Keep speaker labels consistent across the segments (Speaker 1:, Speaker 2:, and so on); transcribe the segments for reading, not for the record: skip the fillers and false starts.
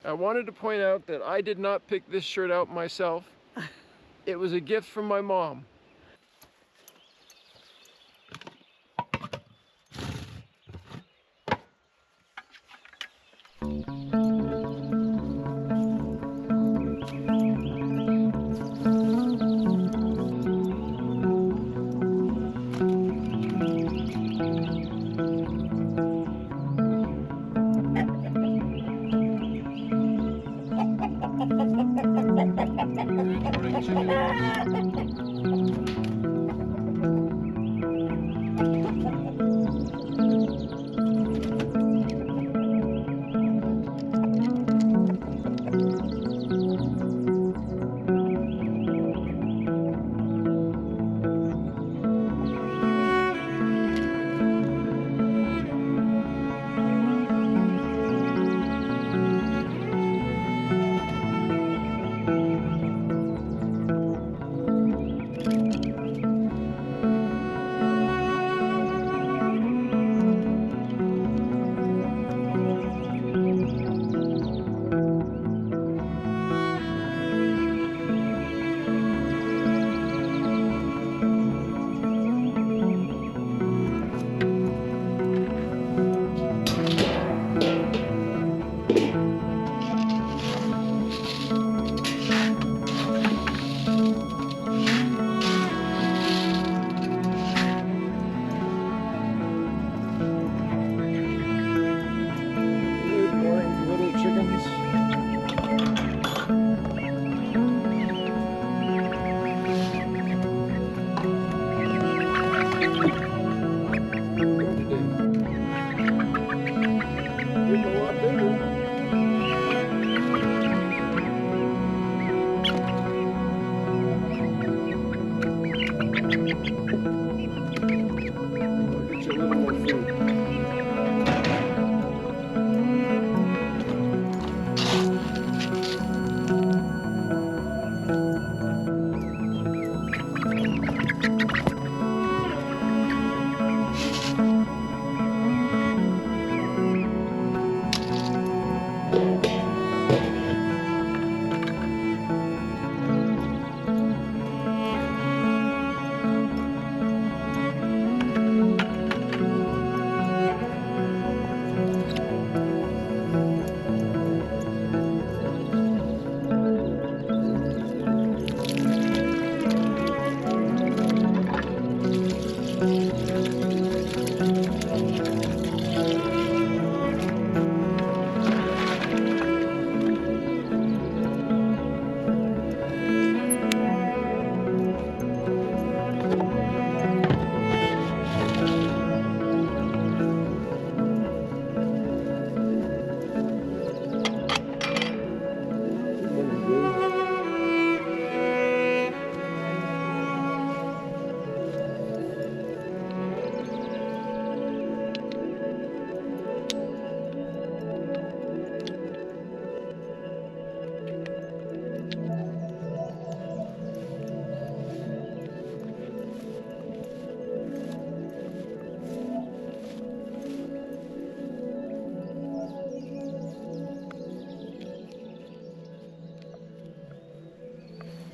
Speaker 1: I wanted to point out that I did not pick this shirt out myself. It was a gift from my mom.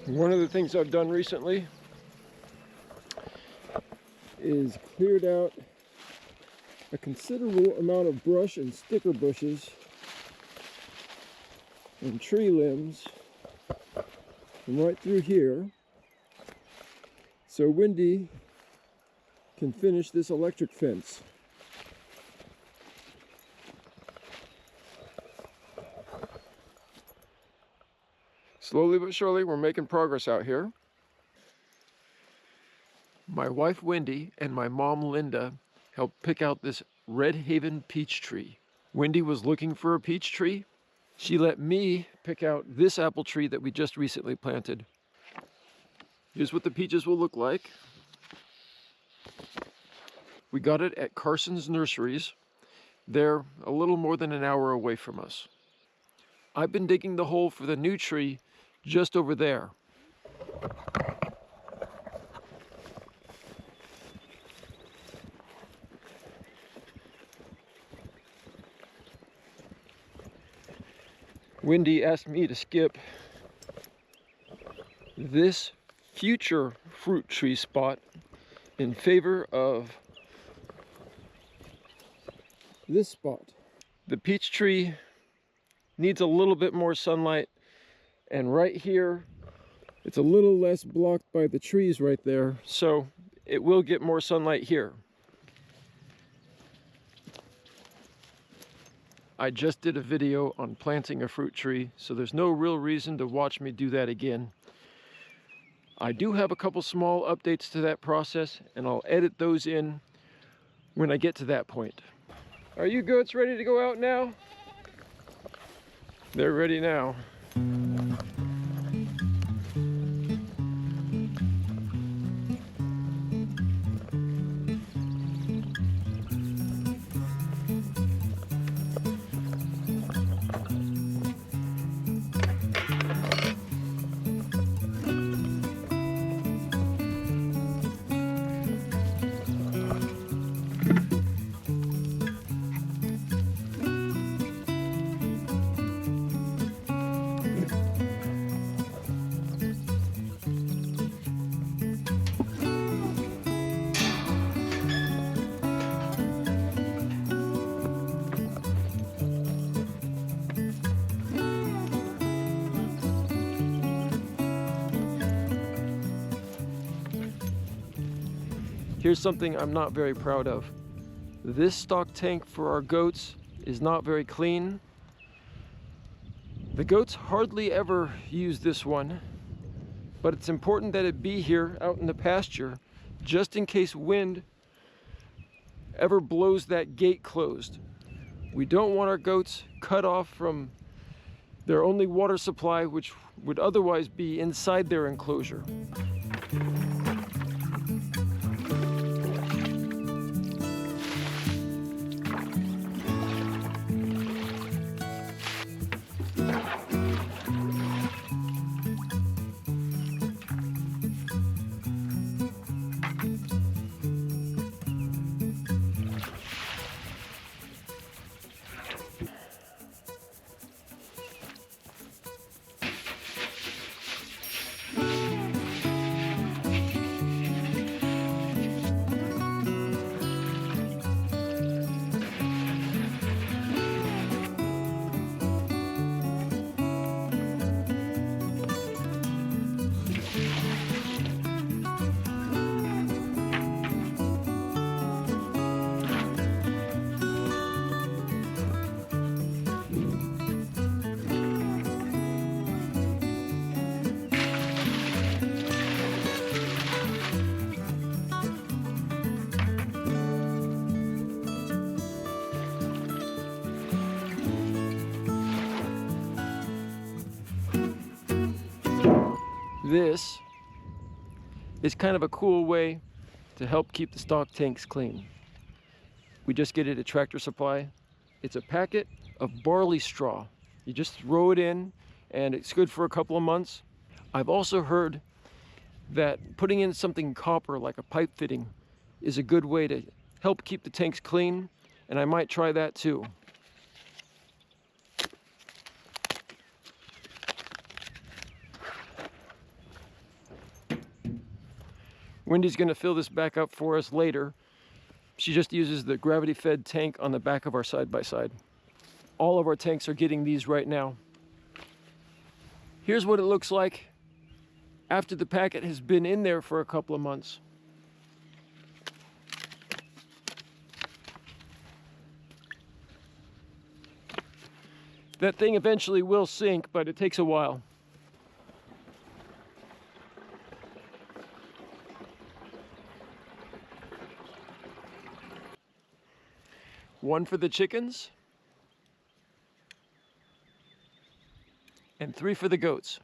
Speaker 1: One of the things I've done recently is cleared out a considerable amount of brush and sticker bushes and tree limbs from right through here so Wendy can finish this electric fence. Slowly but surely, we're making progress out here. My wife Wendy and my mom Linda helped pick out this Red Haven peach tree. Wendy was looking for a peach tree. She let me pick out this apple tree that we just recently planted. Here's what the peaches will look like. We got it at Carson's Nurseries. They're a little more than an hour away from us. I've been digging the hole for the new tree just over there. Wendy asked me to skip this future fruit tree spot in favor of this spot. The peach tree needs a little bit more sunlight, and right here it's a little less blocked by the trees right there, so it will get more sunlight here. I just did a video on planting a fruit tree, so there's no real reason to watch me do that again. I do have a couple small updates to that process, and I'll edit those in when I get to that point. Are you goats ready to go out now? They're ready now. Here's something I'm not very proud of. This stock tank for our goats is not very clean. The goats hardly ever use this one, but it's important that it be here out in the pasture just in case wind ever blows that gate closed. We don't want our goats cut off from their only water supply, which would otherwise be inside their enclosure. This is kind of a cool way to help keep the stock tanks clean. We just get it at Tractor Supply. It's a packet of barley straw. You just throw it in and it's good for a couple of months. I've also heard that putting in something copper like a pipe fitting is a good way to help keep the tanks clean, and I might try that too. Wendy's going to fill this back up for us later. She just uses the gravity-fed tank on the back of our side-by-side. All of our tanks are getting these right now. Here's what it looks like after the packet has been in there for a couple of months. That thing eventually will sink, but it takes a while. One for the chickens, and 3 for the goats.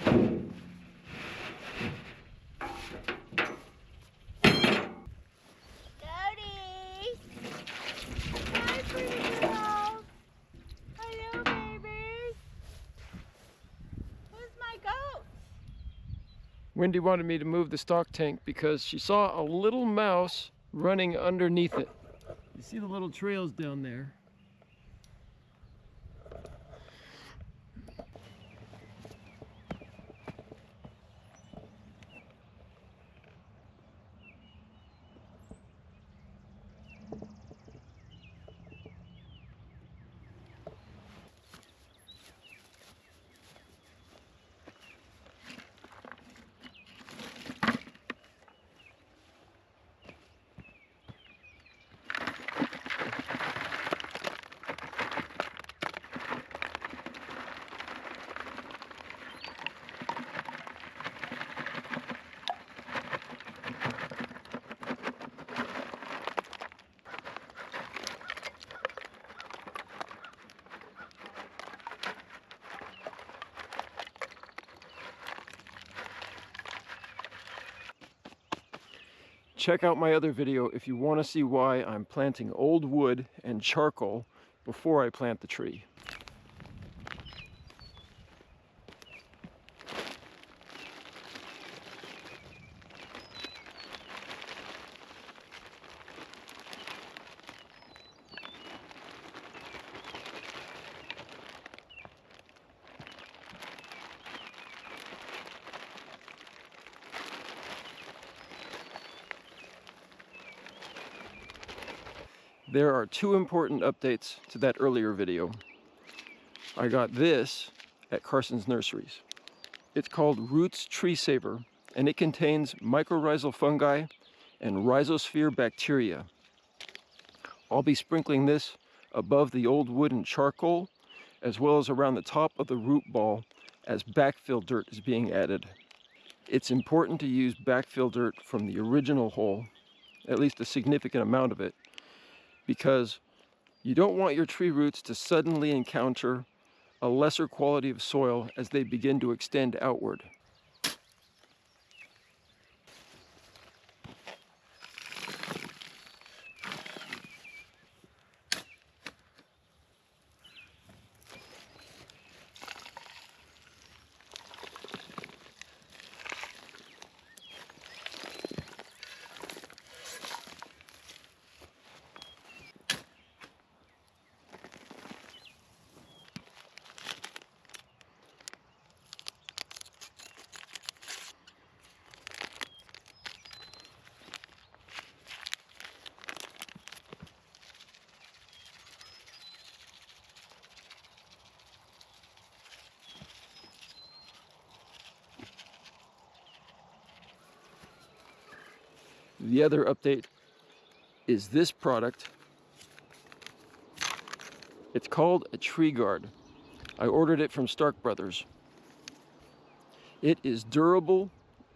Speaker 2: Daddy! Hi, pretty girl! Hello, babies! Who's my goat?
Speaker 1: Wendy wanted me to move the stock tank because she saw a little mouse running underneath it. You see the little trails down there? Check out my other video if you want to see why I'm planting old wood and charcoal before I plant the tree. There are two important updates to that earlier video. I got this at Carson's Nurseries. It's called Roots Tree Saver, and it contains mycorrhizal fungi and rhizosphere bacteria. I'll be sprinkling this above the old wood and charcoal, as well as around the top of the root ball as backfill dirt is being added. It's important to use backfill dirt from the original hole, at least a significant amount of it, because you don't want your tree roots to suddenly encounter a lesser quality of soil as they begin to extend outward. The other update is this product. It's called a tree guard. I ordered it from Stark Brothers. It is durable,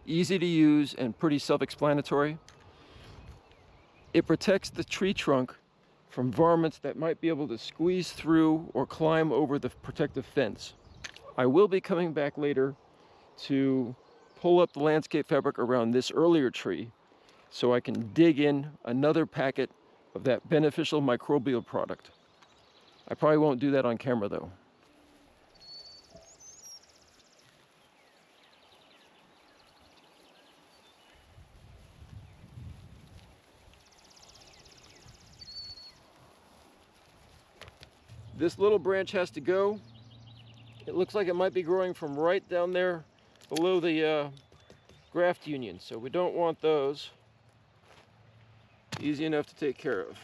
Speaker 1: easy to use, and pretty self-explanatory. It protects the tree trunk from varmints that might be able to squeeze through or climb over the protective fence. I will be coming back later to pull up the landscape fabric around this earlier tree so I can dig in another packet of that beneficial microbial product. I probably won't do that on camera though. This little branch has to go. It looks like it might be growing from right down there below the graft union, so we don't want those. Easy enough to take care of.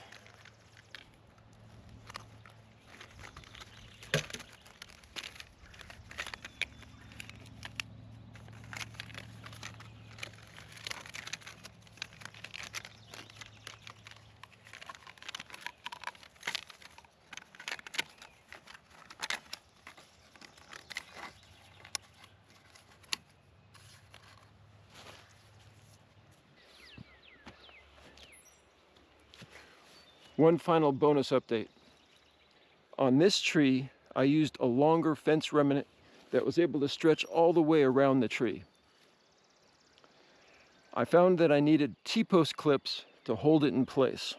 Speaker 1: One final bonus update. On this tree, I used a longer fence remnant that was able to stretch all the way around the tree. I found that I needed T-post clips to hold it in place.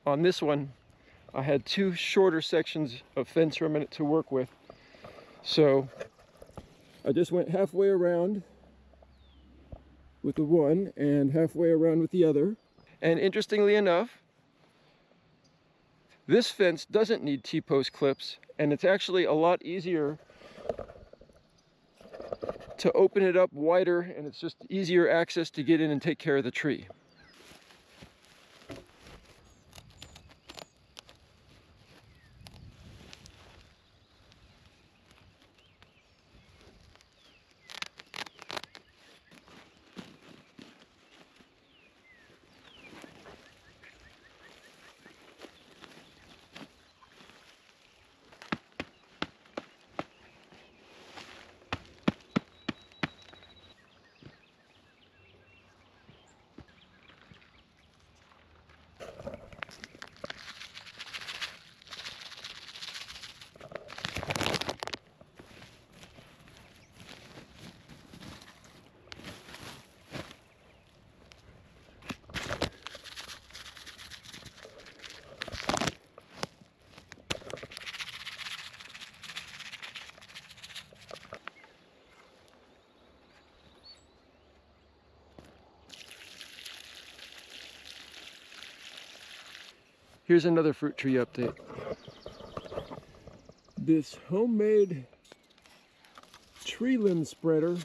Speaker 1: On this one, I had two shorter sections of fence remnant to work with. So I just went halfway around with the one and halfway around with the other. And interestingly enough, this fence doesn't need T-post clips, and it's actually a lot easier to open it up wider, and it's just easier access to get in and take care of the tree. Here's another fruit tree update. This homemade tree limb spreader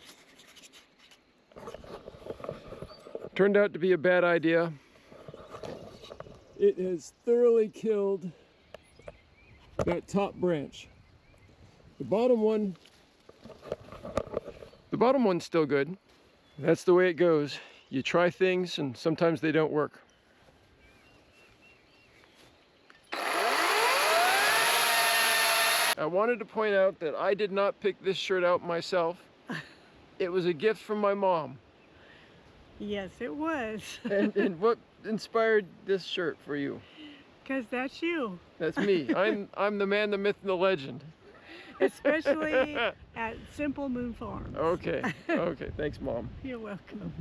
Speaker 1: turned out to be a bad idea. It has thoroughly killed that top branch. The bottom one's still good. That's the way it goes. You try things and sometimes they don't work. I wanted to point out that I did not pick this shirt out myself. It was a gift from my mom.
Speaker 2: Yes, it was.
Speaker 1: And what inspired this shirt for you?
Speaker 2: Because that's you.
Speaker 1: That's me. I'm the man, the myth, and the legend.
Speaker 2: Especially at Simple Moon Farms.
Speaker 1: Okay, okay. Thanks, Mom.
Speaker 2: You're welcome.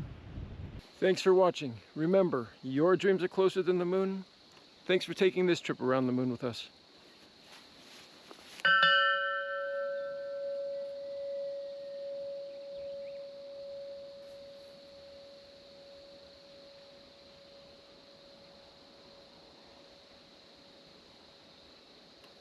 Speaker 1: Thanks for watching. Remember, your dreams are closer than the moon. Thanks for taking this trip around the moon with us.